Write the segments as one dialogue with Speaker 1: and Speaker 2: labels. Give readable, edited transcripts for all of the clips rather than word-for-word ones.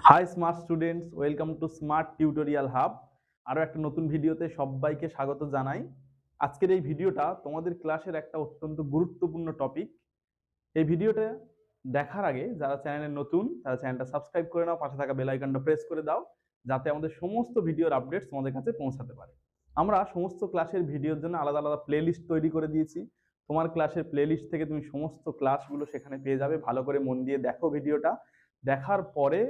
Speaker 1: High smart students, welcome to smart tutorial hub. আরও একটা নতুন ভিডিওতে সবাইকে স্বাগত জানাই। আজকের এই ভিডিওটা তোমাদের ক্লাসের একটা অত্যন্ত গুরুত্বপূর্ণ টপিক। এই ভিডিওটা দেখার আগে যারা চ্যানেলে নতুন তারা চ্যানেলটা সাবস্ক্রাইব করে নাও, পাশে থাকা বেল আইকনটা প্রেস করে দাও যাতে আমাদের সমস্ত ভিডিওর আপডেটস তোমাদের কাছে পৌঁছাতে পারে। আমরা সমস্ত ক্লাসের ভিডিওর জন্য আলাদা আলাদা প্লেলিস্ট তৈরি করে দিয়েছি। তোমার ক্লাসের প্লেলিস্ট থেকে তুমি সমস্ত ক্লাসগুলো সেখানে পেয়ে যাবে। ভালো করে মন দিয়ে দেখো ভিডিওটা। দেখার পরে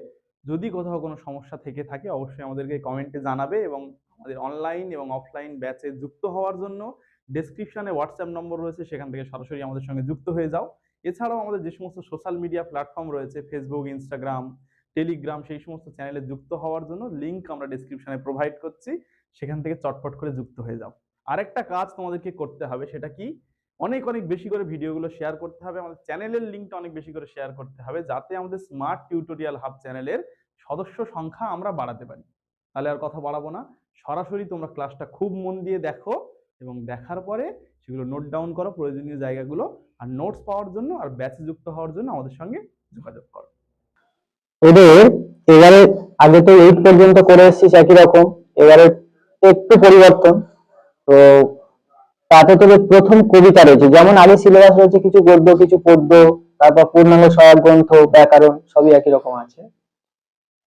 Speaker 1: যদি কোথাও কোনো সমস্যা থেকে থাকে অবশ্যই আমাদেরকে কমেন্টে জানাবে, এবং আমাদের অনলাইন এবং অফলাইন ব্যাচে যুক্ত হওয়ার জন্য ডেসক্রিপশনে হোয়াটসঅ্যাপ নম্বর রয়েছে, সেখান থেকে সরাসরি আমাদের সঙ্গে যুক্ত হয়ে যাও। এছাড়াও আমাদের যে সমস্ত সোশ্যাল মিডিয়া প্ল্যাটফর্ম রয়েছে, ফেসবুক, ইনস্টাগ্রাম, টেলিগ্রাম, সেই সমস্ত চ্যানেলে যুক্ত হওয়ার জন্য লিঙ্ক আমরা ডেসক্রিপশনে প্রোভাইড করছি, সেখান থেকে চটপট করে যুক্ত হয়ে যাও। আরেকটা কাজ তোমাদেরকে করতে হবে, সেটা কি, অনেক অনেক বেশি করে ভিডিওগুলো শেয়ার করতে হবে। আমাদের চ্যানেলের লিঙ্কটা অনেক বেশি করে শেয়ার করতে হবে, যাতে আমাদের স্মার্ট টিউটোরিয়াল হাব চ্যানেলের সদস্য সংখ্যা আমরা বাড়াতে পারি। তাহলে আর কথা বাড়াবো না, সরাসরি তোমরা ক্লাসটা খুব মন দিয়ে দেখো এবং দেখার পরে সেগুলো নোট ডাউন করো প্রয়োজনীয় জায়গাগুলো। আর নোটস পাওয়ার জন্য আর ব্যাচে যুক্ত হওয়ার জন্য আমাদের সঙ্গে যোগাযোগ করো।
Speaker 2: এদের এবারে আগে তো 8 পর্যন্ত করে এসেছিস একই রকম, এবারে একটু পরিবর্তন। তো তাতে তোদের প্রথম কবিতা রয়েছে, যেমন আগে সিলেবাস রয়েছে কিছু গদ্য কিছু পদ্য, তারপর পূর্ণাঙ্গ সহায়ক গ্রন্থ, ব্যাকরণ সবই একই রকম আছে।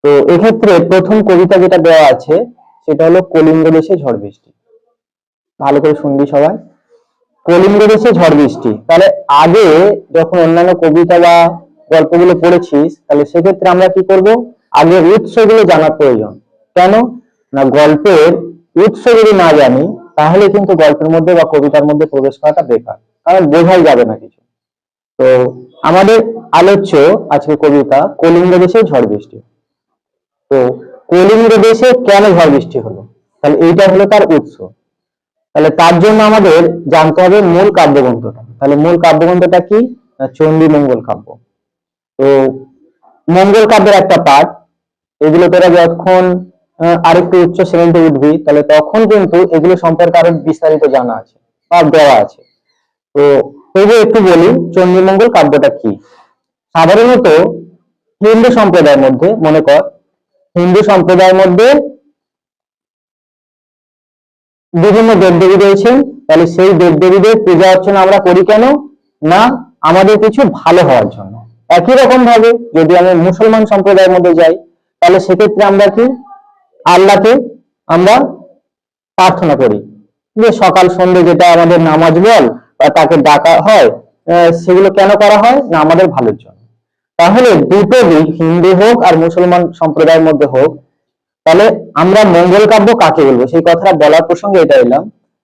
Speaker 2: তো এক্ষেত্রে প্রথম কবিতা যেটা দেওয়া আছে সেটা হলো কলিঙ্গ দেশে ঝড় বৃষ্টি। ভালো করে শুনবি সবাই, কলিঙ্গ দেশে ঝড় বৃষ্টি। তাহলে আগে যখন অন্যান্য কবিতা বা গল্পগুলো পড়েছিস, তাহলে সেক্ষেত্রে আমরা কি করব, আগে উৎসগুলো জানার প্রয়োজন। কেন না, গল্পের উৎস যদি না জানি তাহলে কিন্তু গল্পের মধ্যে বা কবিতার মধ্যে প্রবেশ করাটা বেকার, কারণ বোঝাই যাবে না কিছু। তো আমাদের আলোচ্য আজকে কবিতা কলিঙ্গ দেশে ঝড় বৃষ্টি। তো কলিঙ্গ দেশে কেন ঝড় বৃষ্টি হলো, তাহলে এইটা হলো তার উৎস। তাহলে তার জন্য আমাদের জানতে হবে মূল কাব্যগ্রন্থটা। তাহলে মূল কাব্যগ্রন্থটা কি, চণ্ডী মঙ্গল কাব্য। তো মঙ্গল কাব্যের একটা পাঠ, এগুলো তোরা যখন আরেকটু উচ্চ শ্রেণীতে উঠবি তাহলে তখন কিন্তু এগুলো সম্পর্কে আরো বিস্তারিত জানা আছে বা দেওয়া আছে। তো তবু একটু বলি চণ্ডী মঙ্গল কাব্যটা কি। সাধারণত হিন্দু সম্প্রদায়ের মধ্যে, মনে কর হিন্দু সম্প্রদায়ের মধ্যে বিভিন্ন দেবদেবী রয়েছেন। তাহলে সেই দেবদেবীদের পূজা অর্চনা আমরা করি কেন না, আমাদের কিছু ভালো হওয়ার জন্য। একই রকম ভাবে যদি আমি মুসলমান সম্প্রদায়ের মধ্যে যাই, তাহলে সেক্ষেত্রে আমরা কি, আল্লাহকে আমরা প্রার্থনা করি, যে সকাল সন্ধ্যে যেটা আমাদের নামাজ বল বা তাকে ডাকা হয়, সেগুলো কেন করা হয় না, আমাদের ভালোর জন্য। তাহলে দুটো দিক, হিন্দু হোক আর মুসলমান সম্প্রদায়ের মধ্যে হোক, তাহলে আমরা মঙ্গল কাব্য কাকে বলবো সেই কথাটা বলার প্রসঙ্গে এটা এলাম,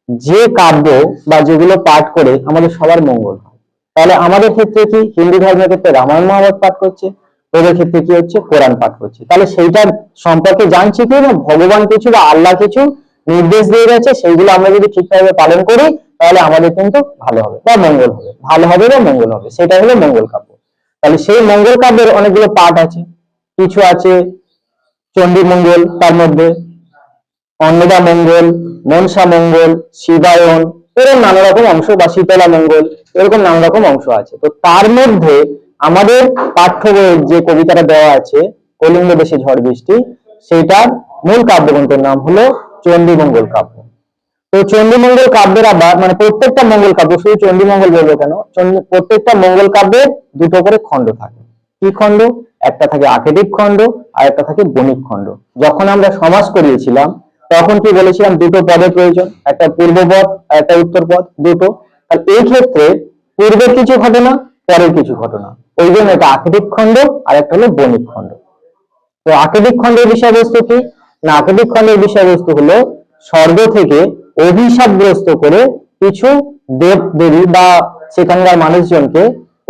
Speaker 2: যে কাব্য বা যেগুলো পাঠ করে আমাদের সবার মঙ্গল হয়। তাহলে আমাদের ক্ষেত্রে কি, হিন্দু ধর্মের ক্ষেত্রে রামায়ণ মহাভারত পাঠ করছে, ওদের ক্ষেত্রে কি হচ্ছে, কোরআন পাঠ করছে। তাহলে সেইটার সম্পর্কে জানছি কি না, ভগবান কিছু বা আল্লাহ কিছু নির্দেশ দিয়ে গেছে, সেইগুলো আমরা যদি ঠিকভাবে পালন করি তাহলে আমাদের কিন্তু ভালো হবে বা মঙ্গল হবে, ভালো হবে বা মঙ্গল হবে, সেটা হলো মঙ্গল কাব্য। তাহলে সেই মঙ্গল কাব্যের অনেকগুলো পাঠ আছে, কিছু আছে চণ্ডী মঙ্গল, তার মধ্যে অন্নদা মঙ্গল, মনসা মঙ্গল, শিবায়ন, এরকম নানা রকম অংশ, বা শীতলা মঙ্গল, এরকম নানা রকম অংশ আছে। তো তার মধ্যে আমাদের পাঠ্য বইয়ের যে কবিতাটা দেওয়া আছে কলিঙ্গ দেশে ঝড় বৃষ্টি, সেইটার মূল কাব্যগ্রন্থের নাম হলো চণ্ডী মঙ্গল কাব্য। তো চণ্ডী মঙ্গল কাব্যের আবার মানে প্রত্যেকটা মঙ্গল কাব্য, শুধু চণ্ডী মঙ্গল বলবো কেন, প্রত্যেকটা মঙ্গল কাব্যের দুটো করে খণ্ড থাকে। কি খণ্ড, একটা থাকে আক্ষেপিক খণ্ড আর একটা থাকে বণিক খণ্ড। যখন আমরা সমাস করিয়েছিলাম তখন কি বলেছিলাম, দুটো পদের প্রয়োজন, একটা পূর্ব পদ আর একটা উত্তর পদ, দুটো। আর এই ক্ষেত্রে পূর্বের কিছু ঘটনা, পরের কিছু ঘটনা, ওই জন্য এটা আক্ষেপিক খণ্ড আর একটা হলো বণিক খণ্ড। তো আক্ষেপিক খণ্ডের বিষয়বস্তু কি না, আক্ষেপিক খণ্ডের বিষয়বস্তু হলো স্বর্গ থেকে অভিশাপগ্রস্ত করে কিছু দেব দেবী বা সেখানকার মানুষজনকে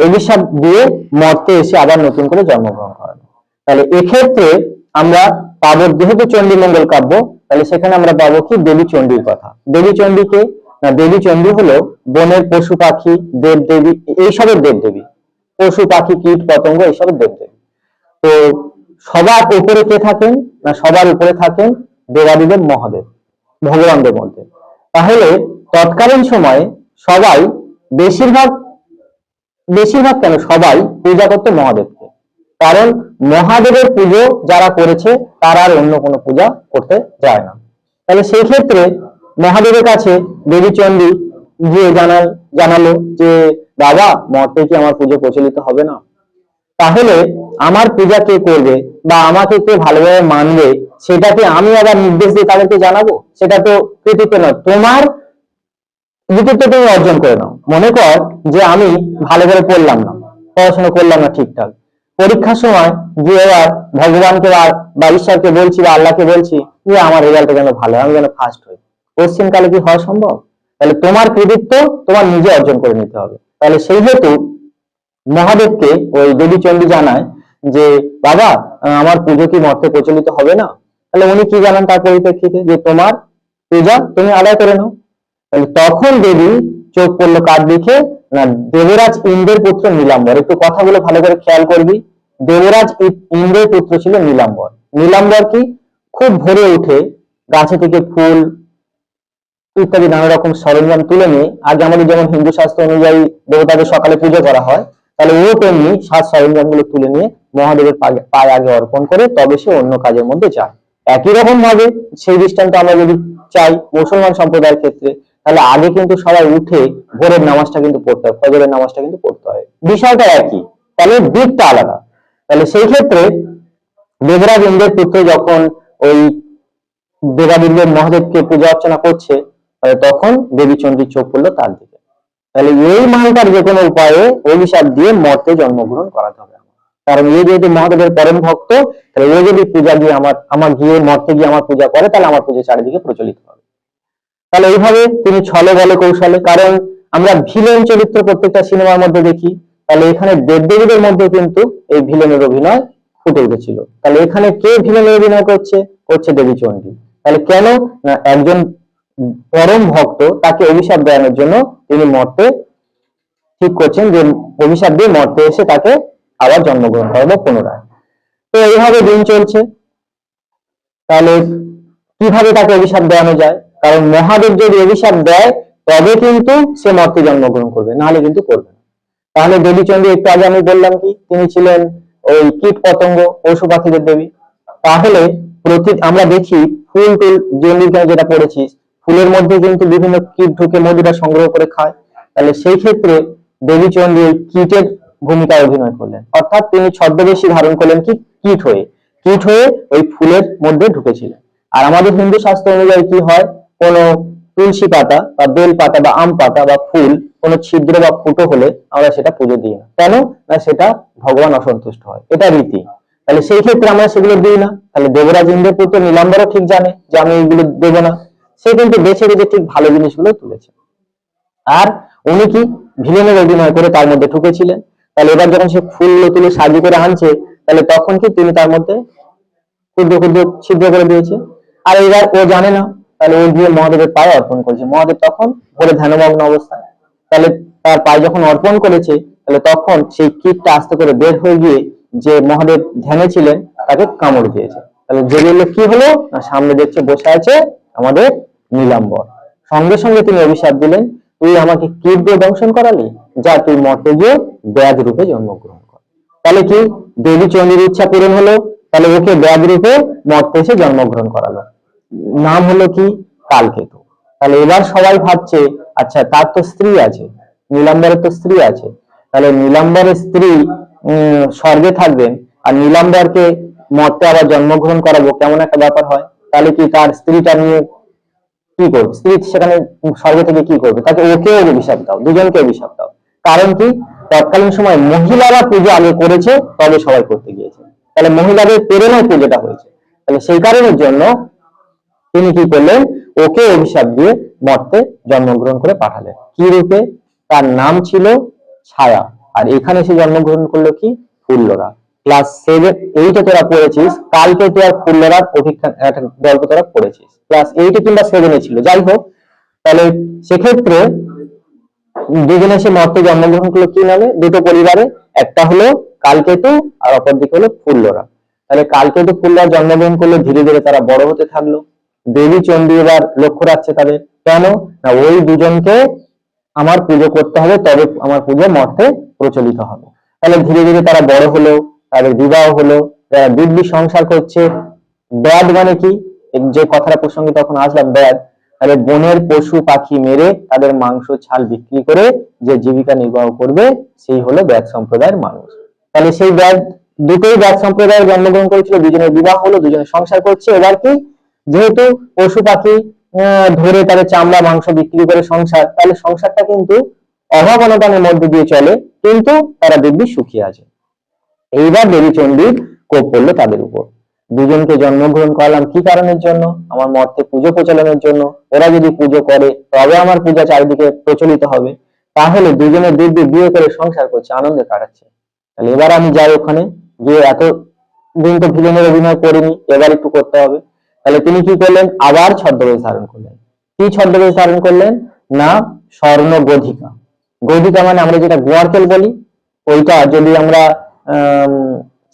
Speaker 2: অভিশাপ দিয়ে মর্তে এসে আবার নতুন করে জন্মগ্রহণ করানো। তাহলে এক্ষেত্রে আমরা পাবো, যেহেতু চণ্ডী মঙ্গল কাব্য, তাহলে সেখানে আমরা পাবো কি, দেবী চণ্ডীর কথা। দেবী চণ্ডীকে না, দেবী চণ্ডী হলো বনের পশু পাখি, দেব দেবী, এইসবের দেব দেবী, পশু পাখি কীট পতঙ্গ এইসবের দেব দেবী। তো সবার উপরে কে থাকেন না, সবার উপরে থাকেন দেবাদিদেব মহাদেব, ভগবানদের মধ্যে। তাহলে তৎকালীন সময়ে সবাই, বেশিরভাগ বেশিরভাগ কেন, সবাই পূজা করতো মহাদেবকে। কারণ মহাদেবের পুজো যারা করেছে তারা আর অন্য কোনো পূজা করতে যায় না। তাহলে সেই ক্ষেত্রে মহাদেবের কাছে দেবী চণ্ডী গিয়ে জানালো যে বাবা, মর্তে কি আমার পুজো প্রচলিত হবে না? তাহলে আমার পূজা কে করবে বা আমাকে কে ভালোভাবে মানবে, সেটাকে আমি আবার নির্দেশ দিয়ে তাদেরকে জানাবো? সেটা তো কৃতিত্ব নয়। তোমার কৃতিত্ব তুমি অর্জন করে নাও। মনে কর যে আমি ভালো করে পড়লাম না, পড়াশোনা করলাম না ঠিকঠাক, পরীক্ষার সময় গিয়ে এবার ভগবানকে বা ঈশ্বরকে বলছি বা আল্লাহকে বলছি যে আমার রেজাল্টটা যেন ভালো, আমি যেন ফার্স্ট হই। কোশ্চিন কালে কি হওয়া সম্ভব? তাহলে তোমার কৃতিত্ব তোমার নিজে অর্জন করে নিতে হবে। তাহলে সেই হেতু মহাদেবকে ওই দেবী চণ্ডী জানায় যে বাবা, আমার পুজো কি মর্তে প্রচলিত হবে না? তাহলে উনি কি জানান তার পরিপ্রেক্ষিতে, যে তোমার পূজা তুমি আদায় করে নাও। তাহলে তখন দেবী চোখ পড়লো কার দিকে? না, দেবরাজ ইন্দ্রের পুত্র নীলাম্বর। একটু কথাগুলো ভালো করে খেয়াল করবি। দেবরাজ ইন্দ্রের পুত্র ছিল নীলাম্বর। নীলাম্বর কি খুব ভোরে উঠে গাছে থেকে ফুল ইত্যাদি নানা রকম সরঞ্জাম তুলে নিয়ে, আগে আমাদের যেমন হিন্দু শাস্ত্র অনুযায়ী দেবতাদের সকালে পুজো করা হয়, তাহলে ও তেমনি সাজ সরঞ্জাম গুলো তুলে নিয়ে মহাদেবের পায়ে আগে অর্পণ করে তবে সে অন্য কাজের মধ্যে যায়। একই রকম ভাবে সেই দৃষ্টান্ত আমরা যদি চাই মুসলমান সম্প্রদায়ের ক্ষেত্রে, তাহলে আগে কিন্তু সবাই উঠে ভোরের নামাজটা কিন্তু পড়তে হয়, ফজরের নামাজটা কিন্তু পড়তে হয়। বিষয়টা একই, তাহলে দিকটা আলাদা। তাহলে সেই ক্ষেত্রে দেবরাজ ইন্দ্রের পুত্র যখন ওই দেবাদিদেব মহাদেবকে পূজা অর্চনা করছে, তখন দেবী চণ্ডীর চোখ পড়লো তার দিকে। তাহলে এই মানটার যে কোনো উপায়ে অভিশাপ দিয়ে মর্তে জন্মগ্রহণ করাতে হবে। কারণ এই যেহেতু মহাদেবের পরম ভক্ত, তাহলে ও যদি পূজা দিয়ে আমার গিয়ে মর্তে গিয়ে আমার পূজা করে, তাহলে আমার পূজা চারিদিকে প্রচলিত হবে। তাহলে এইভাবে তিনি ছলে বলে কৌশলে, কারণ আমরা ভিলেন চরিত্র প্রত্যেকটা সিনেমার মধ্যে দেখি, তাহলে এখানে দেবদেবীদের মধ্যে কিন্তু এই ভিলেনের অভিনয় ফুটে উঠেছিল। তাহলে এখানে কে ভিলেনের অভিনয় করছে? করছে দেবী চণ্ডী। তাহলে কেন না, একজন পরম ভক্ত তাকে অভিশাপ দেওয়ানোর জন্য তিনি মর্তে ঠিক করছেন যে অভিশাপ দিয়ে মর্তে এসে তাকে আবার জন্মগ্রহণ করাবো পুনরায়। তো এইভাবে দিন চলছে। তাহলে কিভাবে তাকে অভিশাপ দেওয়ানো যায়? কারণ মহাদেব যদি অভিশাপ দেয় তবে কিন্তু সে মর্তে জন্মগ্রহণ করবে, নাহলে কিন্তু করবে না। তাহলে দেবী চণ্ডী একটু আগে আমি বললাম কি, তিনি ছিলেন ওই কীট পতঙ্গ পশু পাখিদের দেবী। তাহলে আমরা দেখি ফুল টুল যেটা পড়েছিস, ফুলের মধ্যে কিন্তু বিভিন্ন কীট ঢুকে মধুটা সংগ্রহ করে খায়। তাহলে সেই ক্ষেত্রে দেবী চণ্ডী ওই কীটের ভূমিকায় অভিনয় করলেন, অর্থাৎ তিনি ছদ্মবেশী ধারণ করলেন কি কীট হয়ে ওই ফুলের মধ্যে ঢুকেছিলেন। আর আমাদের হিন্দু শাস্ত্র অনুযায়ী কি হয়, কোন তুলসী পাতা বা বেল পাতা বা আম পাতা বা ফুল কোনো ছিদ্র বা ফুটো হলে আমরা সেটা পুজো দিই না। কেন না, সেটা ভগবান অসন্তুষ্ট হয়, এটা রীতি। তাহলে সেই ক্ষেত্রে আমরা সেগুলো দিই না। তাহলে দেবরাজ ইন্দ্রের পুত্র নীলাম্বরও ঠিক জানে যে আমি এইগুলো দেবো না, সে কিন্তু বেছে বেছে ঠিক ভালো জিনিসগুলো তুলেছে। আর উনি কি ভিলেনের অভিনয় করে তার মধ্যে ঢুকেছিলেন। তাহলে এবার যখন সে ফুলগুলো তুলে সাজিয়ে করে আনছে, তাহলে তখন কি তিনি তার মধ্যে ক্ষুদ্র ক্ষুদ্র ছিদ্র করে দিয়েছে। আর এবার ও জানে না, তাহলে ও গিয়ে মহাদেবের পায়ে অর্পণ করেছে। মহাদেব তখন ভোরে ধ্যানমগ্ন অবস্থায়, তাহলে তার পায়ে যখন অর্পণ করেছে, তাহলে তখন সেই কীটটা আস্তে করে বের হয়ে গিয়ে যে মহাদেব ধ্যানে ছিলেন তাকে কামড় দিয়েছে। তাহলে জেগে কি হলো না, সামনে দেখছে বসে আছে আমাদের নীলাম্বর। সঙ্গে সঙ্গে তিনি অভিশাপ দিলেন, তুই আমাকে কীট দিয়ে দংশন করালি, যা তুই মর্তে গিয়ে ব্যাধ রূপে জন্মগ্রহণ কর। তাহলে কি দেবী চণ্ডীর ইচ্ছা পূরণ হলো। তাহলে ওকে ব্যাধ রূপে মর্তে এসে জন্মগ্রহণ করালো। নাম হলো কি? কালকেতু। তাহলে এবার সবাই ভাবছে, আচ্ছা তার তো স্ত্রী আছে, নীলাম্বরের তো স্ত্রী আছে, তাহলে নীলাম্বরের স্ত্রী স্বর্গে থাকবেন আর নীলাম্বরকে মর্তে আবার জন্মগ্রহণ করাবো, কেমন একটা ব্যাপার হয়। তাহলে কি তার স্ত্রীটা নিয়ে কি করবে? স্ত্রী সেখানে স্বর্গ থেকে কি করবে? তাকে ওকেও অভিশাপ দাও, দুজনকে অভিশাপ দাও। কারণ কি, তৎকালীন সময় মহিলারা পুজো আগে করেছে, তবে সবাই করতে গিয়েছে। তাহলে মহিলাদের প্রেরণায় পুজোটা হয়েছে। তাহলে সেই কারণের জন্য তিনি কি করলেন, ওকে অভিশাপ দিয়ে মর্তে জন্মগ্রহণ করে পাঠালেন। কি রূপে? তার নাম ছিল ছায়া। আর এখানে সে জন্মগ্রহণ করলো কি? ফুল্লরা। ক্লাস 7-8 তোরা পড়েছিস, কালকে তুই আর ফুল্লরার একটা গল্প তোরা পড়েছিস, ক্লাস 8 কিংবা 7 ছিল, যাই হোক। তাহলে সেক্ষেত্রে দুজনে সে মর্তে জন্মগ্রহণ করলো কি নামে? দুটো পরিবারে, একটা হলো কালকেতু আর অপর দিকে হলো ফুল্লরা। তাহলে কালকেতু ফুল্লরা জন্মগ্রহণ করলো, ধীরে ধীরে তারা বড় হতে থাকলো। দেবী চণ্ডী এবার লক্ষ্য রাখছে তাদের, কেন না ওই দুজনকে আমার পুজো করতে হবে, তবে আমার পুজো মর্তে প্রচলিত হবে। তাহলে ধীরে ধীরে তারা বড় হলো, তাদের বিবাহ হলো, যারা দিব্যি সংসার করছে। ব্যাদ মানে কি, যে কথাটা প্রসঙ্গে তখন আসলাম, ব্যাদ তাহলে বনের পশু পাখি মেরে তাদের মাংস ছাল বিক্রি করে যে জীবিকা নির্বাহ করবে সেই হলো ব্যাদ সম্প্রদায়ের মানুষ। তাহলে সেই ব্যাদ দুটোই ব্যাদ সম্প্রদায়ে জন্মগ্রহণ করেছিল, দুজনের বিবাহ হলো, দুজনে সংসার করছে। এবার কি, যেহেতু পশু পাখি ধরে তাদের চামড়া মাংস বিক্রি করে সংসার, তাহলে সংসারটা কিন্তু অভাব অনটনের মধ্যে দিয়ে চলে, কিন্তু তারা দিব্যি সুখী আছে। এইবার দেবী চণ্ডীর কোপ পড়লো তাদের উপর। দুজনকে জন্মগ্রহণ করালাম কি কারণের জন্য? আমার মর্তে পুজো প্রচলনের জন্য। ওরা যদি পুজো করে তবে আমার পূজা চারিদিকে প্রচলিত হবে। তাহলে দুজনে দিব্যি বিয়ে করে সংসার করছে, আনন্দে কাটাচ্ছে। তাহলে এবার আমি যাই ওখানে গিয়ে, এত দিন তো ভিলেনের অভিনয় করিনি, এবার একটু করতে হবে। তাহলে তিনি কি করলেন? আবার ছদ্মবেশ ধারণ করলেন। কি ছদ্মবেশ ধারণ করলেন? না, স্বর্ণ গধিকা। গধিকা মানে আমরা যেটা গোয়ারকেল বলি, ওইটা যদি আমরা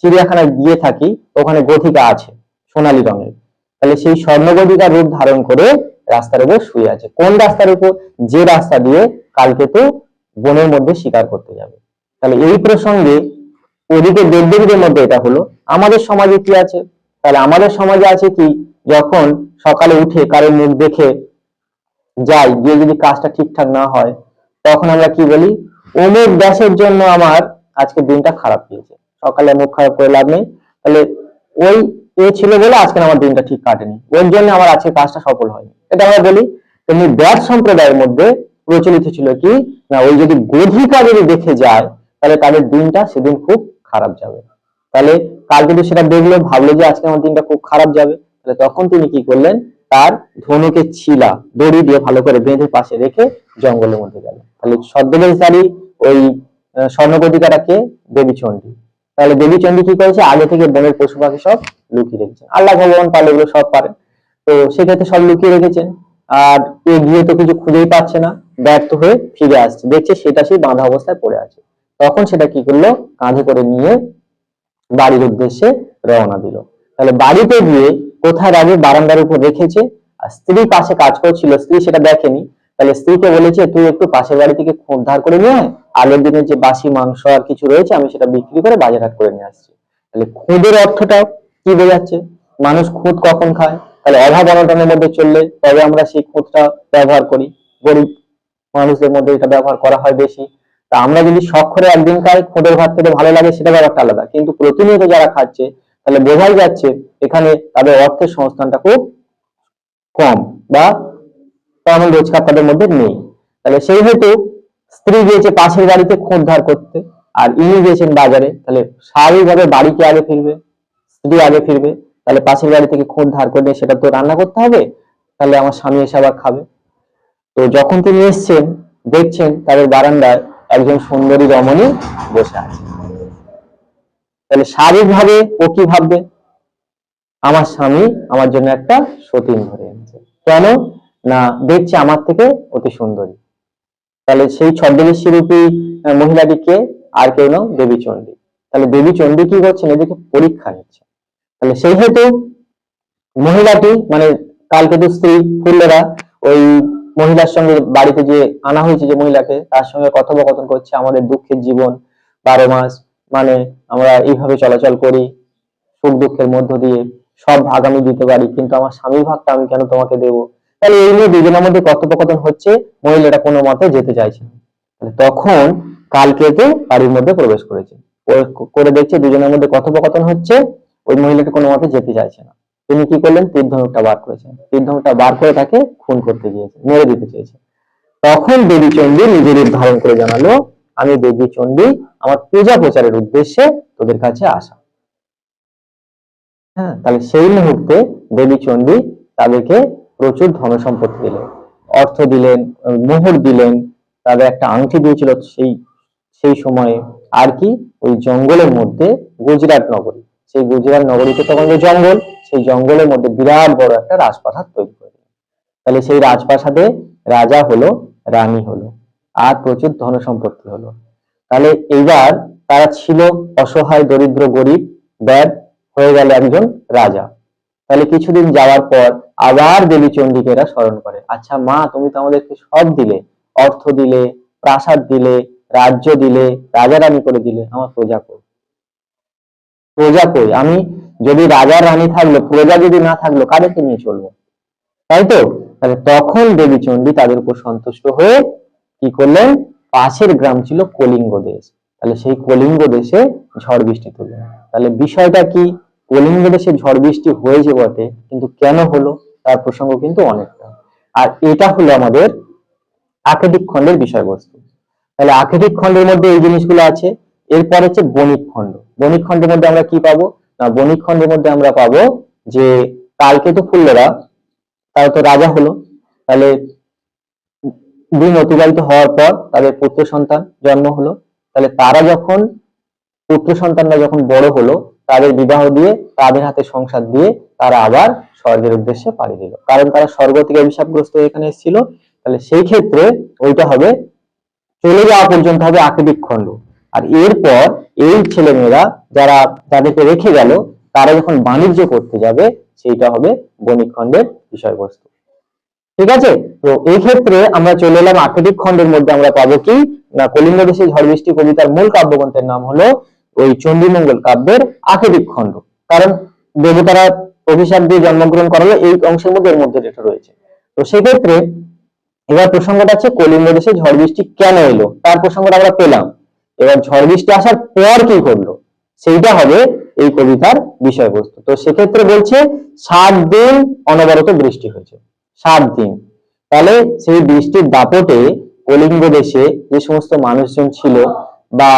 Speaker 2: চিড়িয়াখানায় গিয়ে থাকি ওখানে গধিকা আছে সোনালী রঙের। তাহলে সেই স্বর্ণ গধিকার রূপ ধারণ করে রাস্তার উপর শুয়ে আছে। কোন রাস্তার উপর? যে রাস্তা দিয়ে কালকে তো বনের মধ্যে শিকার করতে যাবে। তাহলে এই প্রসঙ্গে ওদিকে দেবদেবীদের মধ্যে এটা হলো। আমাদের সমাজে কি আছে? তাহলে আমাদের সমাজে আছে কি, যখন সকালে উঠে কারোর মুখ দেখে যাই, গিয়ে যদি কাজটা ঠিকঠাক না হয়, তখন আমরা কি বলি? অমুক গ্যাসের জন্য আমার আজকে দিনটা খারাপ গিয়েছে। সকালে মুখ খারাপ করে লাভ নেই। তাহলে ওই এ ছিল বলে আজকে আমার দিনটা ঠিক কাটেনি, ওর জন্য আমার আজকে কাজটা সফল হয়নি, এটা আমরা বলি। তেমনি ব্যাস সম্প্রদায়ের মধ্যে প্রচলিত ছিল কি, না ওই যদি গধিকা যদি দেখে যায় তাহলে তাদের দিনটা সেদিন খুব খারাপ যাবে। তাহলে কাল যদি সেটা দেখলো, ভাবলো যে আজকে আমার দিনটা খুব খারাপ যাবে, তাহলে তখন তিনি কি করলেন? তার ধনুকে ছিলা দড়ি দিয়ে ভালো করে বেঁধে পাশে রেখে জঙ্গলের মধ্যে গেল। তাহলে ছদ্মবেশধারী ওই স্বর্ণগদিকাটাকে দেবী চণ্ডী। তাহলে দেবী চণ্ডী কি করেছে? আগে থেকে বনের পশু পাখি সব লুকিয়ে রেখেছেন। আল্লাহ ভগবান পারলে এগুলো সব পারেন, তো সেক্ষেত্রে সব লুকিয়ে রেখেছেন। আর এ গিয়ে তো কিছু খুঁজেই পাচ্ছে না, ব্যর্থ হয়ে ফিরে আসছে, দেখছে সেটা সেই বাঁধা অবস্থায় পড়ে আছে। তখন সেটা কি করলো? কাঁধে করে নিয়ে বাড়ির উদ্দেশ্যে রওনা দিল। তাহলে বাড়িতে গিয়ে কোথায় রাখবে? বারান্দার উপর রেখেছে। আর স্ত্রী পাশে কাজ করছিল, স্ত্রী সেটা দেখেনি। তাহলে স্ত্রীকে বলেছে, তুই একটু পাশের বাড়ি থেকে খুদ ধার করে নিয়ে আয়, আগের দিনের যে বাসি মাংস আর কিছু রয়েছে আমি সেটা বিক্রি করে বাজার হাট করে নিয়ে আসছি। তাহলে খুদের অর্থটা কি বোঝাচ্ছে? মানুষ খুদ কখন খায়? তাহলে অভাব অনটনের মধ্যে চললে তবে আমরা সেই খুদটা ব্যবহার করি। গরিব মানুষদের মধ্যে এটা ব্যবহার করা হয় বেশি। তা আমরা যদি শখ করে একদিন খাই, খুদের ভাত খেতে ভালো লাগে, সেটা ব্যাপারটা আলাদা। কিন্তু প্রতিনিয়ত যারা খাচ্ছে, তাহলে বোঝাই যাচ্ছে এখানে তাদের অর্থের সংস্থানটা খুব কম, বা তেমন রোজগার তাদের মধ্যে নেই। তাহলে সেই হেতু স্ত্রী গিয়েছে পাশের বাড়িতে খুদ ধার করতে, আর ইনি গিয়েছেন বাজারে। তাহলে স্বাভাবিকভাবে বাড়ি কে আগে ফিরবে? স্ত্রী আগে ফিরবে। তাহলে পাশের বাড়ি থেকে খুদ ধার করে সেটা তো রান্না করতে হবে, তাহলে আমার স্বামী এসে আবার খাবে। তো যখন তিনি এসছেন, দেখছেন তাদের বারান্দায় একজন সুন্দরী রমণী বসে আছে। তাহলে স্বাভাবিকভাবে ও কি ভাববে? আমার স্বামী আমার জন্য একটা সতীন ধরে এনেছে। কেন? না, দেখছে আমার থেকে অতি সুন্দরী। তাহলে সেই ছদ্মবেশী রূপী মহিলাটিকে আর কেউ নয়, দেবী চণ্ডী। তাহলে দেবী চণ্ডী কি করছেন? এদিকে পরীক্ষা নিচ্ছে। তাহলে সেই হেতু মহিলাটি মানে কালকেতু স্ত্রী ফুল্লেরা ওই মহিলার সঙ্গে বাড়িতে যে আনা হয়েছে, যে মহিলাকে, তার সঙ্গে কথোপকথন করছে। আমাদের দুঃখের জীবন 12 মাস, মানে আমরা এইভাবে চলাচল করি, সুখ দুঃখের মধ্য দিয়ে সব ভাগ আমি দিতে পারি, কিন্তু আমার স্বামীর ভাগটা আমি কেন তোমাকে দেব? তাহলে এই নিয়ে দুজনের মধ্যে কথোপকথন হচ্ছে। মহিলাটা কোনো মতে যেতে চাইছে না। তখন কালকেতু বাড়ির মধ্যে প্রবেশ করেছে, করে দেখছে দুজনের মধ্যে কথোপকথন হচ্ছে, ওই মহিলাটা কোনো মতে যেতে চাইছে না। তিনি কি করলেন? তীর ধনুকটা বার করেছেন। তীর ধনুকটা বার করে তাকে খুন করতে গিয়েছে, মেরে দিতে চেয়েছে। তখন দেবী চণ্ডী নিজের রূপ ধারণ করে জানালো, আমি দেবী চণ্ডী, আমার পূজা প্রচারের উদ্দেশ্যে তোদের কাছে আসা। হ্যাঁ, তাহলে সেই মুহূর্তে দেবী চণ্ডী তাদেরকে প্রচুর ধন সম্পত্তি দিলেন, অর্থ দিলেন, মোহর দিলেন, তাদের একটা আংটি দিয়েছিল সেই সেই সময়ে। আর কি, ওই জঙ্গলের মধ্যে গুজরাট নগরী, সেই গুজরাট নগরীতে তখন যে জঙ্গল, সেই জঙ্গলের মধ্যে বিরাট বড় একটা রাজপ্রাসাদ তৈরি করে দিলেন। তাহলে সেই রাজপ্রাসাদে রাজা হলো, রানী হলো, আর প্রচুর ধন সম্পত্তি হলো। তাহলে এইবার তারা ছিল অসহায়, দরিদ্র, গরিব, ব্যাড, হয়ে গেল একজন রাজা। তাহলে কিছুদিন যাওয়ার পর আবার দেবী চণ্ডীকে এরা স্মরণ করে, আচ্ছা মা, তুমি তো আমাদেরকে সব দিলে, অর্থ দিলে, প্রাসাদ দিলে, রাজ্য দিলে, রাজা রানী করে দিলে, আমার প্রজা করো। প্রজা কই, আমি যদি রাজা রানী থাকলো, প্রজা যদি না থাকলো, কাদেরকে নিয়ে চলবো, তাই তো? তাহলে তখন দেবী চণ্ডী তাদের উপর সন্তুষ্ট হয়ে কি করলেন, পাশের গ্রাম ছিল কলিঙ্গ দেশ, তাহলে সেই কলিঙ্গ দেশে ঝড় বৃষ্টি তুললেন। তাহলে বিষয়টা কি, কলিঙ্গ দেশে ঝড় বৃষ্টি হয়েছে বটে, কিন্তু কেন হলো তার প্রসঙ্গ কিন্তু অনেকটা। আর এটা হলো আমাদের আক্ষেপিক খণ্ডের বিষয়বস্তু। তাহলে আক্ষেপিক খণ্ডের মধ্যে এই জিনিসগুলো আছে। এরপর হচ্ছে বণিক খণ্ড। বণিক খণ্ডের মধ্যে আমরা কি পাবো না, বণিক খণ্ডের মধ্যে আমরা পাবো যে কালকেতু ফুল্লরা, তারা তো রাজা হলো, তাহলে দিন অতিবাহিত হওয়ার পর তাদের পুত্র সন্তান জন্ম হলো। তাহলে তারা যখন পুত্র সন্তানরা যখন বড় হলো, তাদের বিবাহ দিয়ে, তাদের হাতে সংসার দিয়ে তারা আবার স্বর্গের উদ্দেশ্যে পাড়ি দিল, কারণ তারা স্বর্গ থেকে অভিশাপগ্রস্ত হয়ে এখানে এসেছিল। তাহলে সেই ক্ষেত্রে ওইটা হবে, চলে যাওয়া পর্যন্ত হবে আক্ষেপিক খণ্ড। আর এরপর এই ছেলেমেয়েরা যারা যাদেরকে রেখে গেল, তারা যখন বাণিজ্য করতে যাবে, সেইটা হবে বণিক খণ্ডের বিষয়বস্তু। ঠিক আছে, তো এই ক্ষেত্রে আমরা চলে এলাম আক্ষেপিক খণ্ডের মধ্যে। আমরা পাবো কি না, কলিঙ্গ দেশে ঝড় বৃষ্টি কবিতার মূল কাব্যগ্রন্থের নাম হলো ওই চণ্ডীমঙ্গল কাব্যের আক্ষেপিক খণ্ড, কারণ দেবতারা অভিশাপ দিয়ে জন্মগ্রহণ করালো, এই অংশের মধ্যে এর মধ্যে যেটা রয়েছে। তো সেক্ষেত্রে এবার প্রসঙ্গটা হচ্ছে কলিঙ্গ দেশে ঝড় বৃষ্টি কেন এলো, তার প্রসঙ্গটা আমরা পেলাম। এবার ঝড় বৃষ্টি আসার পর কি করলো, সেইটা হবে এই কবিতার বিষয়বস্তু। তো সেক্ষেত্রে বলছে 7 দিন অনবরত বৃষ্টি হয়েছে, 7 দিন। তাহলে সেই বৃষ্টির দাপটে কলিঙ্গ দেশে যে সমস্ত মানুষজন ছিল, বা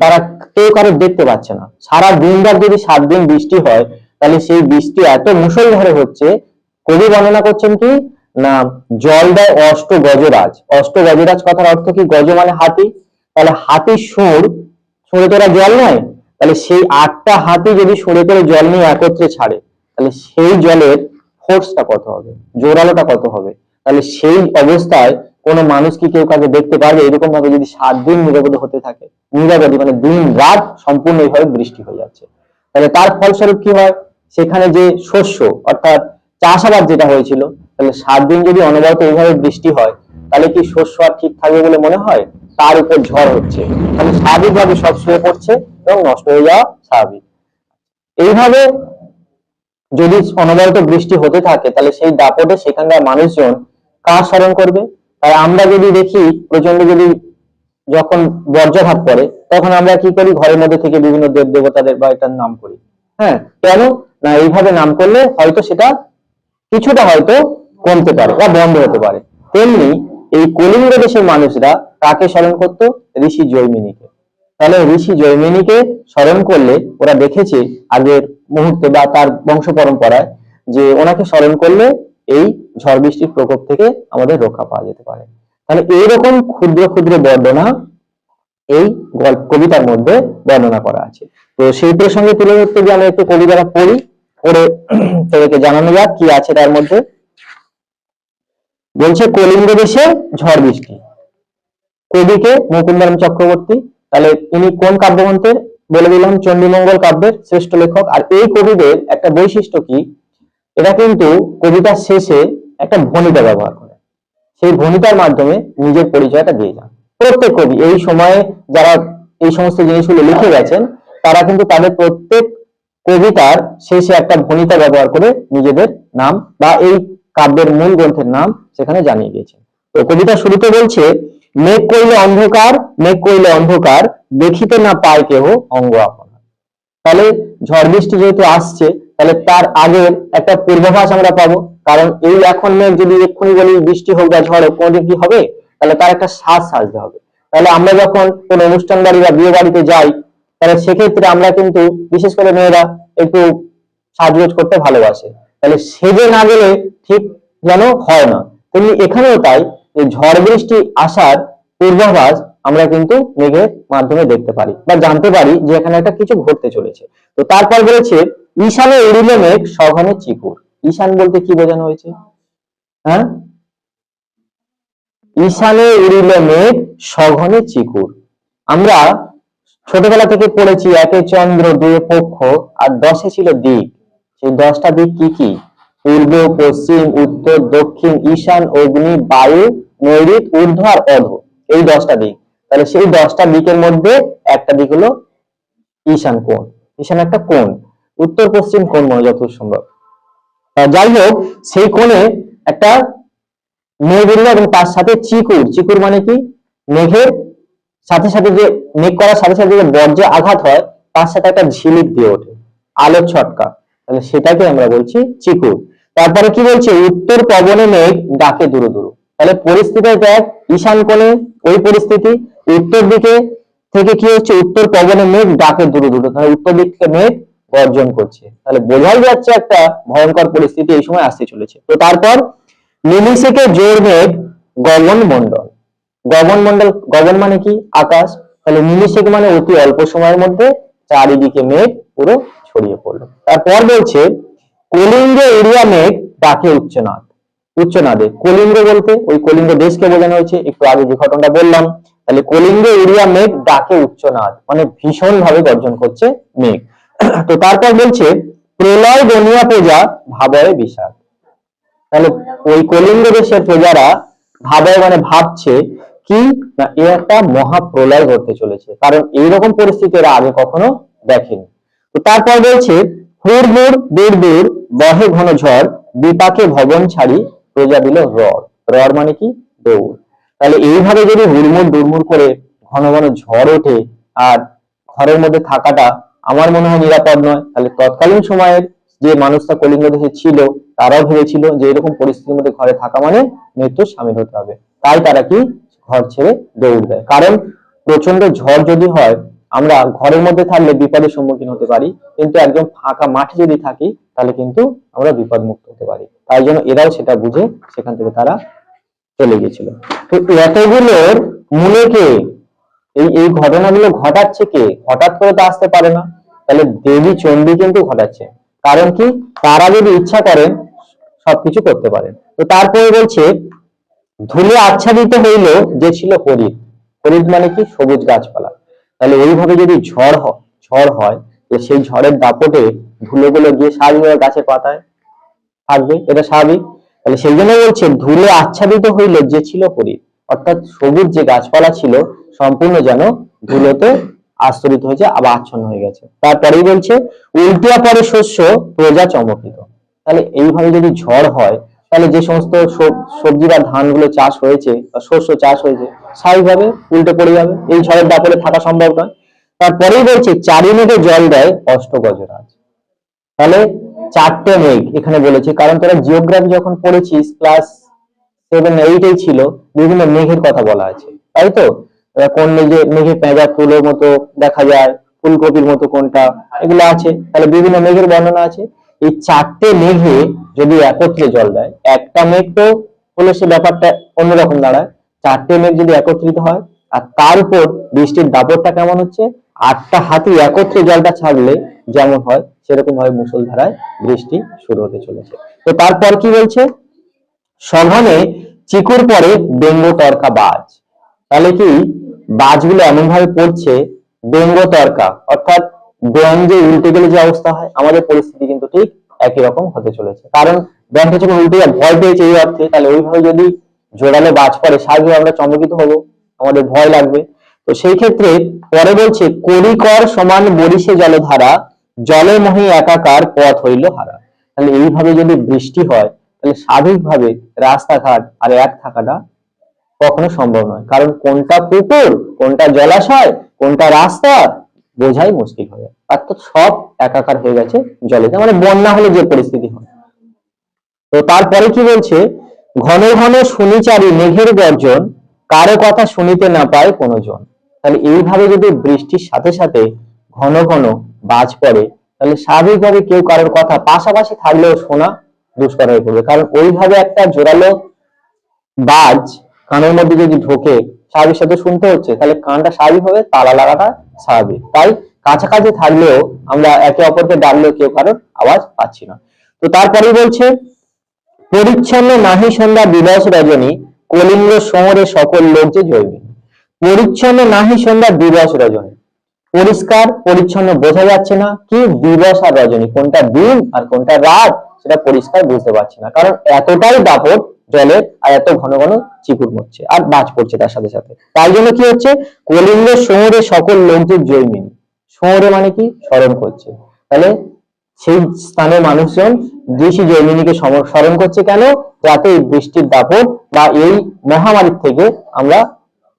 Speaker 2: তারা কেউ কারো দেখতে পাচ্ছে না, সারা দিন রাত যদি 7 দিন বৃষ্টি হয়, তাহলে সেই বৃষ্টি এত মুষলধারে হচ্ছে, কবি বর্ণনা করছেন কি না, জল দেয় অষ্ট গজরাজ। অষ্ট গজরাজ কথার অর্থ কি, গজ মানে হাতি, তাহলে হাতির সুরে তোরা জল নেয়, তাহলে সেই 8টা হাতি যদি সুরে করে জল নিয়ে একত্রে ছাড়ে, তাহলে সেই জলের ফোর্সটা কত হবে, জোরালোটা কত হবে। তাহলে সেই অবস্থায় কোনো মানুষ কি কেউ কাউকে দেখতে পারবে? এরকম ভাবে যদি 7 দিন নিরবধি হতে থাকে, নিরবধি মানে দিন রাত সম্পূর্ণ এইভাবে বৃষ্টি হয়ে যাচ্ছে, তাহলে তার ফলস্বরূপ কি হয়, সেখানে যে শস্য অর্থাৎ চাষাবাদ যেটা হয়েছিল, তাহলে 7 দিন যদি অনবরত এইভাবে বৃষ্টি হয়, তাহলে কি শস্য আর ঠিক থাকবে বলে মনে হয়? তার উপর ঝড় হচ্ছে, তাহলে স্বাভাবিকভাবে সব শুয়ে পড়ছে এবং নষ্ট হয়ে যাওয়া স্বাভাবিক। এইভাবে যদি অনবরত বৃষ্টি হতে থাকে, তাহলে সেই দাপটে সেখানকার মানুষজন কার স্মরণ করবে? তাই আমরা যদি দেখি প্রচন্ড যদি যখন বজ্রপাত পড়ে, তখন আমরা কি করি, ঘরের মধ্যে থেকে বিভিন্ন দেব দেবতাদের বা এটার নাম করি। হ্যাঁ, কেন না, এইভাবে নাম করলে হয়তো সেটা কিছুটা হয়তো কমতে পারে বা বন্ধ হতে পারে। তেমনি এই কলিঙ্গ দেশের মানুষরা কাকে স্মরণ করতো? ঋষি জৈমিনীকে। তাহলে ঋষি জৈমিনীকে স্মরণ করলে ওরা দেখেছে আগের মুহূর্তে বা তার বংশ পরম্পরায়, যে ওনাকে স্মরণ করলে এই ঝড় বৃষ্টির প্রকোপ থেকে আমাদের রক্ষা পাওয়া যেতে পারে। তাহলে এইরকম ক্ষুদ্র ক্ষুদ্র বর্ণনা এই কবিতার মধ্যে বর্ণনা করা আছে। তো সেই প্রসঙ্গে তুলে ধরতে গিয়ে আমরা একটু কবিতাটা পড়ি, পড়ে তাদেরকে জানানো যাক কি আছে তার মধ্যে। বলছে কলিঙ্গ দেশে ঝড় বৃষ্টি, কবিকে মুকুন্দরাম চক্রবর্তী। তাহলে ইনি কোন কাব্যগ্রন্থের? বলে দিলাম চণ্ডীমঙ্গল কাব্যের শ্রেষ্ঠ লেখক। আর এই কবিদের একটা বৈশিষ্ট্য কি, এটা কিন্তু কবিতার শেষে একটা ভণিতা ব্যবহার করে, সেই ভণিতার মাধ্যমে নিজের পরিচয়টা দিয়ে যান। প্রত্যেক কবি এই সময়ে যারা এই সমস্ত জিনিসগুলো লিখে গেছেন, তারা কিন্তু তাদের প্রত্যেক কবিতার শেষে একটা ভণিতা ব্যবহার করে নিজেদের নাম বা এই কাব্যের মূল গ্রন্থের নাম সেখানে জানিয়ে গিয়েছেন। তো কবিতা শুরুতে বলছে, মেঘ কইলে অন্ধকার, মেঘ কইলে অন্ধকার, দেখিতে না পায় কেহ অঙ্গ আপনা। তাহলে ঝড় বৃষ্টি যেহেতু আসছে, তাহলে তার আগের একটা পূর্বাভাস আমরা পাবো, কারণ এই এখন মেঘ যদি এক্ষুনি বলি বৃষ্টি হোক বা ঝড় হোক, কোনোদিন কি হবে? তাহলে তার একটা সাজ সাজতে হবে। তাহলে আমরা যখন কোনো অনুষ্ঠান বাড়ি বা বিয়ে বাড়িতে যাই, তাহলে সেক্ষেত্রে আমরা কিন্তু বিশেষ করে মেয়েরা একটু সাজগোজ করতে ভালোবাসে, তাহলে সেজে না গেলে ঠিক যেন হয় না। তেমনি এখানেও তাই, যে ঝড় বৃষ্টি আসার পূর্বাভাস আমরা কিন্তু মেঘের মাধ্যমে দেখতে পারি বা জানতে পারি যে এখানে একটা কিছু ঘটতে চলেছে। তো তারপর বলেছে, ঈশানে উড়িল মেঘ সঘনে চিকুর। ঈশান বলতে কি বোঝানো হয়েছে? হ্যাঁ, ঈশানে উড়িল মেঘ সঘনে চিকুর। আমরা ছোটবেলা থেকে পড়েছি, 1 চন্দ্র, 2 পক্ষ আর 10 ছিল দিক। সেই 10টা দিক কি কি? পূর্ব, পশ্চিম, উত্তর, দক্ষিণ, ঈশান, অগ্নি, বায়ু, নৈঋত, ঊর্ধ্ব আর অধ, এই 10টা দিক। তাহলে সেই 10টা দিকের মধ্যে একটা দিক হলো ঈশান কোণ। ঈশান একটা কোণ, উত্তর পশ্চিম কোণ মনে যতদূর সম্ভব। যাই হোক, সেই কোণে একটা মেঘ উঠলো এবং তার সাথে চিকুর, চিকুর মানে কি, মেঘের সাথে সাথে যে মেঘ করার সাথে সাথে যে বজ্রে আঘাত হয় তার সাথে একটা ঝিলিক দিয়ে ওঠে, আলোর ছটকা, তাহলে সেটাকে আমরা বলছি চিকুর। তারপরে কি বলছে, উত্তর পবনে মেঘ ডাকে দুরু দুরু। তাহলে পরিস্থিতি দেখ, ঈশান কোণে ওই পরিস্থিতি, উত্তর দিকে থেকে কি হচ্ছে, উত্তর পবনে মেঘ ডাকে দুরু দুরু, তাহলে উত্তর দিক থেকে মেঘ গর্জন করছে, তাহলে বোঝাই যাচ্ছে একটা ভয়ঙ্কর পরিস্থিতি এই সময় আসতে চলেছে। তো তারপর নিমিষেকে জোর মেঘ গগন মন্ডল, গগন মন্ডল, গগন মানে কি, আকাশ, তাহলে নিমিষেক মানে অতি অল্প সময়ের মধ্যে চারিদিকে মেঘ পুরো ছড়িয়ে পড়লো। তারপর বলছে কলিঙ্গে উড়িয়া মেঘ ডাকে উচ্চনাদ, উচ্চনাদে, কলিঙ্গ বলতে ওই কলিঙ্গ দেশকে বোঝানো হয়েছে, একটু আগে যে ঘটনাটা বললাম। তাহলে কলিঙ্গে উড়িয়া মেঘ ডাকে উচ্চনাদ মানে ভীষণ ভাবে গর্জন করছে মেঘ। তো তারপর বলছে প্রলয় বনিয়া প্রজা ভাবয়ে বিষাদ, তাহলে ওই কলিঙ্গ দেশের প্রজারা ভাবয়ে মানে ভাবছে কি না, এ একটা মহাপ্রলয় ঘটতে চলেছে, কারণ এইরকম পরিস্থিতি এরা আগে কখনো দেখেনি। তো তারপর বলছে হুড় হুড় দূর দূর বহে ঘন ঝড় বিপাকে ভবন ছাড়ি প্রজা দিল রড়, রড় মানে কি, দৌড়। তাহলে এইভাবে যদি হুড়মুড় দুর্মুড় করে ঘন ঘন ঝড় ওঠে আর ঘরের মধ্যে থাকাটা আমার মনে হয় নিরাপদ নয়, তাহলে তৎকালীন সময়ের যে মানুষটা কলিঙ্গ দেশে ছিল তারাও ভেবেছিল যে এরকম পরিস্থিতির মধ্যে ঘরে থাকা মানে মৃত্যুর সামিল হতে হবে, তাই তারা কি ঘর ছেড়ে দৌড় দেয়। কারণ প্রচন্ড ঝড় যদি হয়, আমরা ঘরের মধ্যে থাকলে বিপদের সম্মুখীন হতে পারি, কিন্তু একদম ফাঁকা মাঠে যদি থাকি তাহলে কিন্তু আমরা বিপদ মুক্ত হতে পারি, তাই জন্য এরাও সেটা বুঝে সেখান থেকে তারা চলে গেছিল। তো এতগুলোর মূলে কে, এই ঘটনাগুলো ঘটাচ্ছে কে, হঠাৎ করে তো আসতে পারে না, তাহলে দেবী চণ্ডী কিন্তু ঘটাচ্ছে। কারণ কি, তারা যদি ইচ্ছা করেন সবকিছু করতে পারেন। তো তারপরে বলছে ধুলে আচ্ছাদিত হইল যে ছিল হরিৎ, হরিৎ মানে কি, সবুজ গাছপালা। তাহলে এইভাবে যদি ঝড় হয় সেই ঝড়ের দাপটে ধুলোগুলো গিয়ে স্বাভাবিকভাবে গাছের পাতায় থাকবে, এটা স্বাভাবিক। তাহলে সেই জন্য বলছে ধুলে আচ্ছাদিত হইল যে ছিল হরিৎ, অর্থাৎ সবুজ যে গাছপালা ছিল সম্পূর্ণ যেন ধুলোতে আস্তরিত হয়েছে, আবার আচ্ছন্ন হয়ে গেছে। তারপরেই বলছে উল্টিয়া পরে শস্য প্রজা চমকিত। তাহলে এইভাবে যদি ঝড় হয় তাহলে যে সমস্ত সবজি বা ধানগুলো চাষ হয়েছে বা শস্য চাষ হয়েছে স্বাভাবিকভাবে উল্টে পড়ে যাবে, এই ঝড়ের দাপটে থাকা সম্ভব নয়। তারপরেই বলছে চারিমেঘে জল দেয় অষ্ট গজরাজ। তাহলে চারটে মেঘ এখানে বলেছে, কারণ তোরা জিওগ্রাফি যখন পড়েছিস ক্লাস 7-8 ছিল, বিভিন্ন মেঘের কথা বলা আছে, তাই তো, কোন মেঘে পেঁজা তুলোর মতো দেখা যায়, ফুলকপির মতো কোনটা, এগুলো আছে। তাহলে বিভিন্ন মেঘের বর্ণনা আছে। এই চারটে মেঘে যদি একত্রে জল দেয়, একটা মেঘ তো হলে সে ব্যাপারটা অন্যরকম দাঁড়ায়, চারটে মেঘ যদি একত্রিত হয় আর তার উপর বৃষ্টির দাপটটা কেমন হচ্ছে, 8টা হাতি একত্রে জলটা ছাড়লে যেমন হয় সেরকম ভাবে মুষলধারায় বৃষ্টি শুরু হতে চলেছে। তো তারপর কি বলছে, সঘনে চিকুর পরে ব্যঙ্গ তর্কা বাজ। তাহলে কি বাজগুলো এমন ভাবে পড়ছে, ব্যঙ্গ তর্কা অর্থাৎ ব্যাঙ যে উল্টে গেলে যে অবস্থা হয়, আমাদের পরিস্থিতি কিন্তু ঠিক একই রকম হতে চলেছে। কারণ ব্যাঙটা যখন উল্টে ভয় পেয়েছে এই অর্থে, তাহলে ওইভাবে যদি জোরালো বাজ পড়ে স্বাভাবিক আমরা চমকিত হব, আমাদের ভয় লাগবে। তো সেই ক্ষেত্রে পরে বলছে করিকর সমান বরিশে জলধারা জলে মহি একাকার পথ হইল হারা। তাহলে এইভাবে যদি বৃষ্টি হয় তাহলে স্বাভাবিকভাবে রাস্তাঘাট আর এক থাকাটা কখনো সম্ভব নয়, কারণ কোনটা পুকুর কোনটা জলাশয় কোনটা রাস্তা বোঝাই মুশকিল হয়ে যায়, অর্থাৎ সব একাকার হয়ে গেছে জলে, মানে বন্যা হলে যে পরিস্থিতি হয়। তো তারপরে কি বলছে ঘন ঘন শুনিচারি মেঘের গর্জন কারো কথা শুনিতে না পায় কোনো জন। তাহলে এইভাবে যদি বৃষ্টির সাথে সাথে ঘন ঘন বাজ পড়ে তাহলে স্বাভাবিকভাবে কেউ কারোর কথা পাশাপাশি থাকলেও শোনা দুষ্কর হয়ে পড়বে, কারণ ওইভাবে একটা জোরালো বাজ কানের মধ্যে যদি ঢোকে স্বাভাবিক সাথে শুনতে হচ্ছে, তাহলে কানটা স্বাভাবিক হবে, তালা লাগাটা স্বাভাবিক। তাই কাছাকাছি থাকলেও আমরা একে অপরকে ডাকলেও কেউ কারোর আওয়াজ পাচ্ছি না। তো তারপরেই বলছে পরিচ্ছন্ন নাহি সন্ধ্যা দিবস রজনী কলিঙ্গ শহরে সকল লোক যে জৈবিক। পরিচ্ছন্ন নাহি সন্ধ্যা দিবস রজনী, পরিষ্কার পরিচ্ছন্ন বোঝা যাচ্ছে না, কি দিবস আর রজনী কোনটা দিন আর কোনটা রাত সেটা পরিষ্কার বুঝতে পারছি না, কারণ এতটাই দাপট জলের আর এত ঘন ঘন চিকুর মরছে আর বাজ পড়ছে তার সাথে সাথে। তাই জন্য কি হচ্ছে কলিঙ্গ শহরে সকল লোক যে জৈমিনী, সোঁরে মানে কি স্মরণ করছে। তাহলে সেই স্থানের মানুষজন ঋষি জৈমিনীকে স্মরণ করছে কেন? যাতে এই বৃষ্টির দাপট বা এই মহামারীর থেকে আমরা,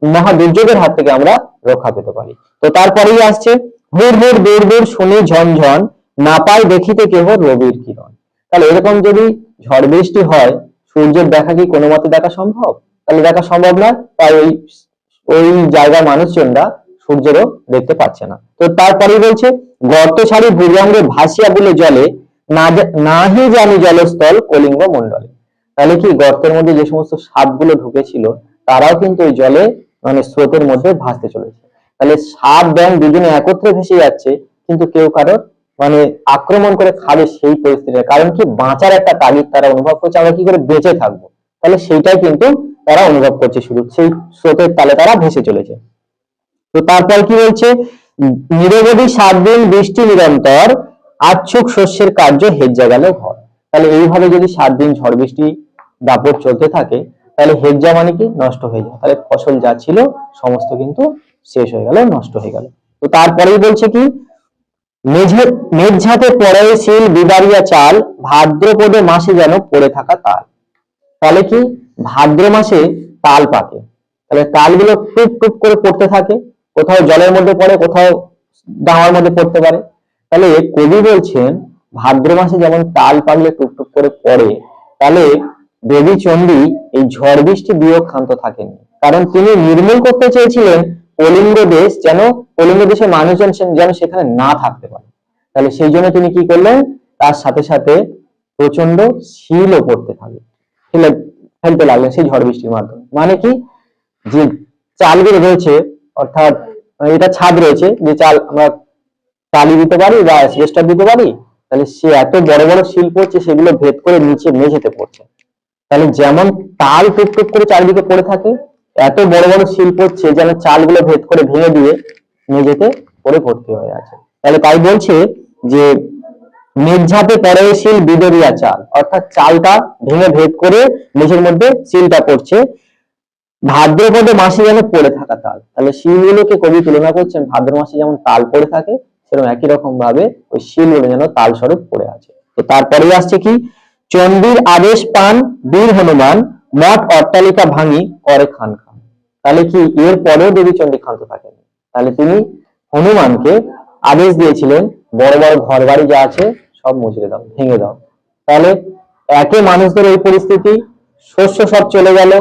Speaker 2: মহা দুর্যোগের হাত থেকে আমরা রক্ষা পেতে পারি। তো তারপরেই আসছে হুড় হুড় দূর দূর শুনি ঝনঝন, না পাই দেখিতে কেহ রবির কিরণ। তাহলে এরকম যদি ঝড় বৃষ্টি হয়, সূর্যের দেখা কি কোনো মতে দেখা সম্ভব? তাহলে দেখা সম্ভব না। তাই ওই ওই জায়গার মানুষজনরা সূর্যেরও দেখতে পাচ্ছে না। তো তারপরেই বলছে গর্ত ছাড়ি ভূজঙ্গে ভাসিয়া বলে জলে, নাহি জানি জলস্থল কলিঙ্গ মণ্ডলে। তাহলে কি গর্তের মধ্যে যে সমস্ত সাপগুলো ঢুকেছিল তারাও কিন্তু ওই জলে মানে স্রোতের মধ্যে ভাসতে চলেছে। তাহলে সাপ ব্যাঙ দুজনে একত্রে ভেসে যাচ্ছে, কিন্তু কেউ কারোর মানে আক্রমণ করে খাবে সেই পরিস্থিতি, কারণ কি বাঁচার একটা তাগিদ তারা অনুভব করছে, আমরা কি করে বেঁচে থাকবো। তাহলে সেইটাই কিন্তু তারা অনুভব করছে, শুধু সেই স্রোতের তালে তারা ভেসে চলেছে। তো তারপর কি বলছে নিরবধি 7 দিন বৃষ্টি নিরন্তর, আচ্ছুক শস্যের কার্য হেজ্জা গেল ঘর। তাহলে এইভাবে যদি 7 দিন ঝড় বৃষ্টি দাপট চলতে থাকে, তাহলে হেজ্জা মানে কি নষ্ট হয়ে যায়। তাহলে ফসল যা ছিল সমস্ত কিন্তু শেষ হয়ে গেল, নষ্ট হয়ে গেল। তো তারপরেই বলছে কি মেঝাতে পড়ে শিল বিদারিয়া চাল, ভাদ্রপদে মাসে যেন পড়ে থাকা তাল। তাহলে কি ভাদ্র মাসে তাল পাকে। তাহলে তালগুলো টুপ টুপ করে পড়তে থাকে, কোথাও জলের মধ্যে পড়ে, কোথাও ডাঙার মধ্যে পড়তে পারে। তাহলে কবি বলছেন ভাদ্র মাসে যেমন তাল পাকলে টুপ টুপ করে পড়ে, তাহলে দেবী চণ্ডী এই ঝড় বৃষ্টি দিয়েও ক্ষান্ত থাকেননি, কারণ তিনি নির্মূল করতে চেয়েছিলেন কলিঙ্গ দেশ, যেন কলিঙ্গ দেশের মানুষজন যেন সেখানে না থাকতে পারে। তাহলে সেই জন্য তিনি কি করলেন, তার সাথে সাথে প্রচন্ড শিলও পড়তে থাকে, ফেলে ফেলতে লাগলেন সেই ঝড় বৃষ্টির মাধ্যমে। মানে কি যে চালগুলো রয়েছে, অর্থাৎ এটা ছাদ রয়েছে, যে চাল আমরা টালি দিতে পারি বা অ্যাসবেস্টস দিতে পারি, তাহলে সে এত বড় বড় শিল পড়ছে, সেগুলো ভেদ করে নিচে মেঝেতে পড়ছে। তাহলে যেমন তাল টুক টুক করে চারিদিকে পড়ে থাকে, এত বড় বড় শিল পড়ছে যেন চালগুলো ভেদ করে ভেঙে দিয়ে মেঝেতে পড়ে ভর্তি হয়ে আছে। তাহলে তাই বলছে যে মেঝাতে পড়ে শিল বিদরিয়া চাল, অর্থাৎ চালটা ভেঙে ভেদ করে মেঝের মধ্যে শিলটা পড়ছে, ভাদ্রপদে মাসে যেন পড়ে থাকা তাল। তাহলে শিলগুলোকে কবি তুলনা করছেন ভাদ্র মাসে যেমন তাল পড়ে থাকে, সেরকম একই রকম ভাবে ওই শিলগুলো যেন তাল স্বরূপ পড়ে আছে। তো তারপরেই আসছে কি চণ্ডীর আদেশ পান বীর হনুমান, মঠ অট্টালিকা ভাঙি করে খান খান। তাহলে কি এর পরেও দেবী চণ্ডী ক্ষান্ত থাকেন, তাহলে তিনি হনুমানকে আদেশ দিয়েছিলেন বড় বড় ঘর বাড়ি যা আছে সব মুচড়ে দাও, ভেঙে দাও। তাহলে একে মানুষদের এই পরিস্থিতি, শস্য সব চলে গেল,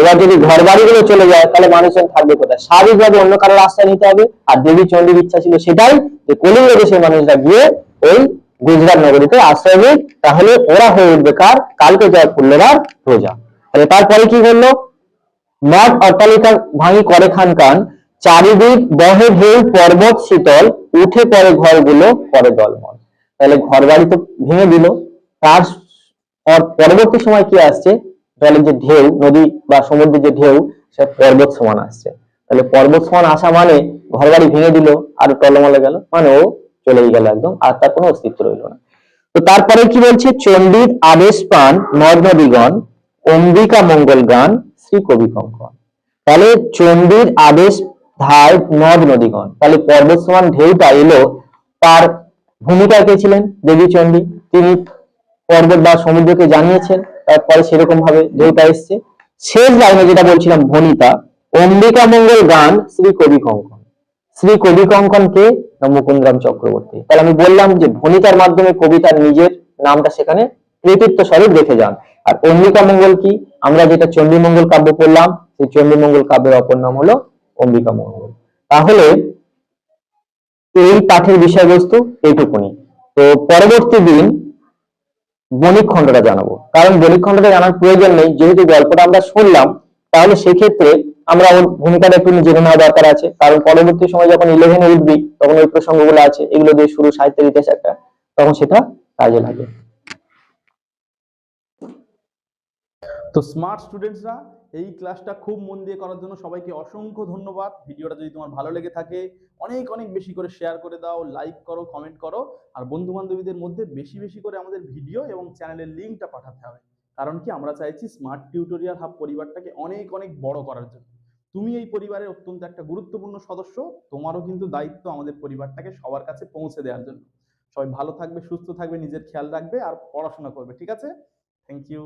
Speaker 2: এবার যদি ঘর বাড়িগুলো চলে যায় তাহলে মানুষজন থাকবে কোথায়? স্বাভাবিকভাবে অন্য কারোর আশ্রয় নিতে হবে। আর দেবী চণ্ডীর ইচ্ছা ছিল সেটাই, যে কলিঙ্গ দেশের মানুষরা গিয়ে ওই গুজরাট নগরীতে আশ্রয় নিক, তাহলে ওরা হয়ে উঠবে কার? কালকে জয় ফুল্লরার প্রজা। তাহলে তারপরে কি করলো, মঠ অট্টালিকা ভাঙি করে খান খান, চারিদিক বহে ঢেউ পর্বত শীতল, উঠে পড়ে ঘরগুলো করে দলমল। তাহলে ঘর বাড়ি তো ভেঙে দিল, তার পরবর্তী সময় কি আসছে, জলের যে ঢেউ, নদী বা সমুদ্রের যে ঢেউ, সে পর্বত সমান আসছে। তাহলে পর্বত সমান আসা মানে ঘর বাড়ি ভেঙে দিল আর টলমলে গেল, মানে ও চলেই গেল একদম, আর তার কোনো অস্তিত্ব রইল না। তো তারপরে কি বলছে চণ্ডীর আদেশ পান নদ নদীগণ, অম্বিকা মঙ্গল গান শ্রী কবি কঙ্কন। তাহলে চণ্ডীর আদেশ ধায় নদ নদীগণ, তাহলে পর্বত সমান ঢেউটা এলো, তার ভূমিকা কে ছিলেন? দেবী চণ্ডী। তিনি পর্বত বা সমুদ্রকে জানিয়েছেন, তারপরে সেরকম ভাবে ঢেউটা এসছে। শেষ লাইনে যেটা বলছিলাম ভনিতা, অম্বিকা মঙ্গল গান শ্রী কবি কঙ্কন। শ্রী কবি কঙ্কন কে? না মুকুন্দরাম চক্রবর্তী। তাহলে আমি বললাম যে ভনিতার মাধ্যমে কবি তার নিজের নামটা সেখানে কৃতিত্ব স্বরূপ রেখে যান। আর অম্বিকা মঙ্গল কি? আমরা যেটা চণ্ডী মঙ্গল কাব্য পড়লাম, সেই চণ্ডী মঙ্গল কাব্যের অপর নাম হলো অম্বিকা মঙ্গল। তাহলে এই পাঠের বিষয়বস্তু এইটুকুনি। তো পরবর্তী দিন বণিক খণ্ডটা জানাবো, কারণ বণিক খণ্ডটা জানার প্রয়োজন নেই, যেহেতু গল্পটা আমরা শুনলাম, তাহলে সেক্ষেত্রে আমরা ওর ভূমিকাটা একটু জেনে নেওয়া দরকার আছে, কারণ পরবর্তী সময় যখন 11-এ উঠবি তখন ওই প্রসঙ্গগুলো আছে, এগুলো দিয়ে শুরু সাহিত্যের ইতিহাস একটা, তখন সেটা কাজে লাগে।
Speaker 1: তো স্মার্ট স্টুডেন্টসরা, এই ক্লাসটা খুব মন দিয়ে করার জন্য সবাইকে অসংখ্য ধন্যবাদ। ভিডিওটা যদি তোমার ভালো লেগে থাকে অনেক অনেক বেশি করে শেয়ার করে দাও, লাইক করো, কমেন্ট করো, আর বন্ধু বান্ধবীদের মধ্যে বেশি বেশি করে আমাদের ভিডিও এবং চ্যানেলের লিঙ্কটা পাঠাতে হবে। কারণ কি আমরা চাইছি স্মার্ট টিউটোরিয়াল হাব পরিবারটাকে অনেক অনেক বড় করার জন্য। তুমি এই পরিবারের অত্যন্ত একটা গুরুত্বপূর্ণ সদস্য। তোমারও কিন্তু দায়িত্ব আমাদের পরিবারটাকে সবার কাছে পৌঁছে দেওয়ার জন্য। সবাই ভালো থাকবে, সুস্থ থাকবে, নিজের খেয়াল রাখবে আর পড়াশোনা করবে, ঠিক আছে? Thank you.